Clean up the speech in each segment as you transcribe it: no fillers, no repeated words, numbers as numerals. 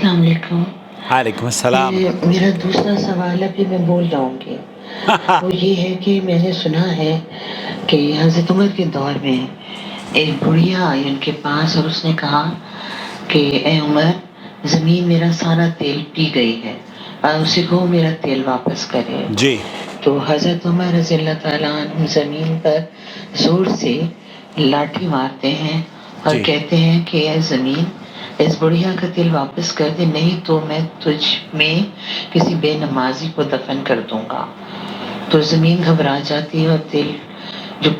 السلام علیکم۔ وعلیکم السلام۔ میرا دوسرا سوال ابھی میں بول جاؤں گی، وہ یہ ہے کہ میں نے سنا ہے کہ حضرت عمر کے دور میں ایک بڑھیا آئی ان کے پاس اور اس نے کہا کہ اے عمر، زمین میرا سارا تیل پی گئی ہے اور اسے کو میرا تیل واپس کرے۔ جی تو حضرت عمر رضی اللہ تعالیٰ عنہ زمین پر زور سے لاٹھی مارتے ہیں اور جی کہتے ہیں کہ اے زمین، اس بڑھیا کا تیل واپس کر دے، نہیں تو میں تجھ میں کسی بے نمازی کو دفن کر دوں گا۔ تو زمین گھبرا جاتی ہے اور جو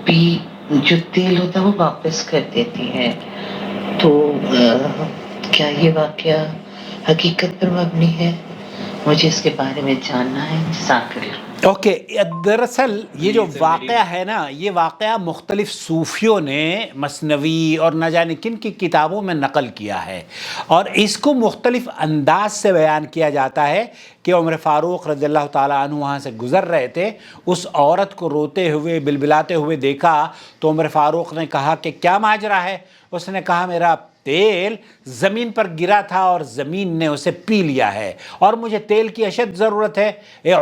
تیل ہوتا ہے وہ واپس کر دیتی ہے۔ تو کیا یہ واقعہ حقیقت پر مبنی ہے؟ مجھے اس کے بارے میں جاننا ہے۔ جزاک اللہ۔ اوکے، دراصل یہ جو واقعہ ہے نا، یہ واقعہ مختلف صوفیوں نے مثنوی اور نہ جانے کن کی کتابوں میں نقل کیا ہے، اور اس کو مختلف انداز سے بیان کیا جاتا ہے کہ عمر فاروق رضی اللہ تعالیٰ عنہ وہاں سے گزر رہے تھے، اس عورت کو روتے ہوئے بلبلاتے ہوئے دیکھا تو عمر فاروق نے کہا کہ کیا ماجرا ہے؟ اس نے کہا میرا تیل زمین پر گرا تھا اور زمین نے اسے پی لیا ہے اور مجھے تیل کی اشد ضرورت ہے۔ اے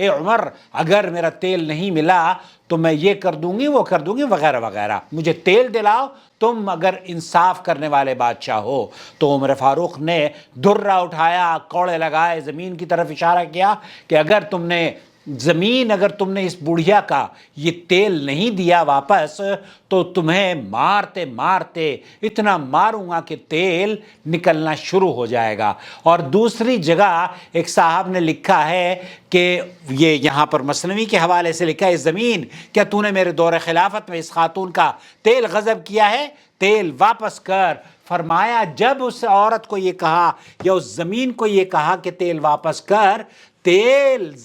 عمر، اگر میرا تیل نہیں ملا تو میں یہ کر دوں گی، وہ کر دوں گی، وغیرہ وغیرہ، مجھے تیل دلاؤ تم اگر انصاف کرنے والے بادشاہ ہو۔ تو عمر فاروق نے دھرا اٹھایا، کوڑے لگائے، زمین کی طرف اشارہ کیا کہ اگر تم نے اس بڑھیا کا یہ تیل نہیں دیا واپس تو تمہیں مارتے مارتے اتنا ماروں گا کہ تیل نکلنا شروع ہو جائے گا۔ اور دوسری جگہ ایک صاحب نے لکھا ہے کہ یہ یہاں پر مثنوی کے حوالے سے لکھا ہے، زمین کیا تو نے میرے دور خلافت میں اس خاتون کا تیل غصب کیا ہے؟ تیل واپس کر۔ فرمایا جب اس عورت کو یہ کہا یا اس زمین کو یہ کہا کہ تیل واپس کر،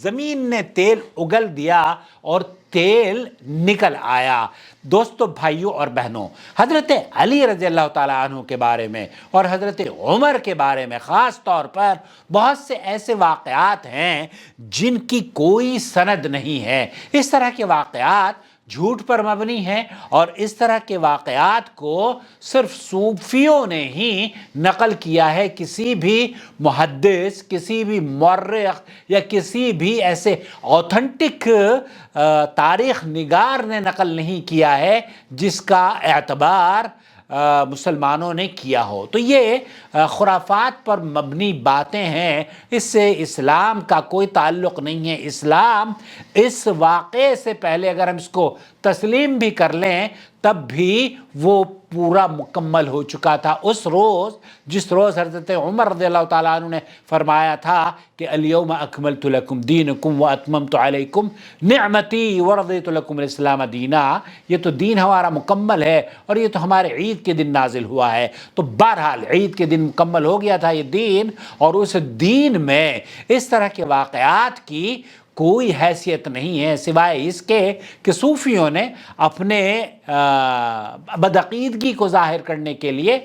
زمین نے تیل اگل دیا اور تیل نکل آیا۔ دوستو، بھائیوں اور بہنوں، حضرت علی رضی اللہ تعالیٰ عنہ کے بارے میں اور حضرت عمر کے بارے میں خاص طور پر بہت سے ایسے واقعات ہیں جن کی کوئی سند نہیں ہے۔ اس طرح کے واقعات جھوٹ پر مبنی ہیں اور اس طرح کے واقعات کو صرف صوفیوں نے ہی نقل کیا ہے، کسی بھی محدث، کسی بھی مورخ یا کسی بھی ایسے اوتھنٹک تاریخ نگار نے نقل نہیں کیا ہے جس کا اعتبار مسلمانوں نے کیا ہو۔ تو یہ خرافات پر مبنی باتیں ہیں، اس سے اسلام کا کوئی تعلق نہیں ہے۔ اسلام اس واقعے سے پہلے اگر ہم اس کو تسلیم بھی کر لیں تب بھی وہ پورا مکمل ہو چکا تھا اس روز، جس روز حضرت عمر رضی اللہ تعالیٰ عنہ نے فرمایا تھا کہ الیوم اکملت لکم دینکم واتممت علیکم نعمتی ورضیت لکم الاسلام دینا۔ یہ تو دین ہمارا مکمل ہے اور یہ تو ہمارے عید کے دن نازل ہوا ہے۔ تو بہرحال عید کے دن مکمل ہو گیا تھا یہ دین، اور اس دین میں اس طرح کے واقعات کی کوئی حیثیت نہیں ہے سوائے اس کے کہ صوفیوں نے اپنے بدعقیدگی کو ظاہر کرنے کے لیے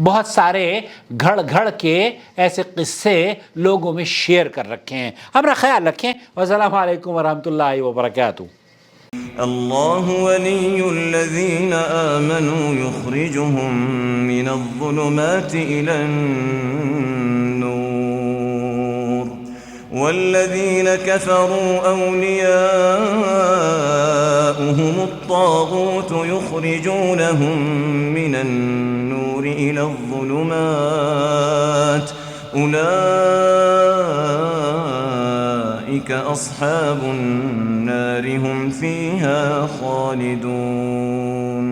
بہت سارے گھڑ کے ایسے قصے لوگوں میں شیئر کر رکھے ہیں۔ ہمارا خیال رکھیں۔ والسلام علیکم ورحمۃ اللہ وبرکاتہ۔ اللہ ولی الذین آمنوا یخرجهم من الظلمات إلى النور والذین كفروا أولیاؤهم الطاغوت یخرجونهم من النور إلى الظلمات أولئك أصحاب النار هم فيها خالدون۔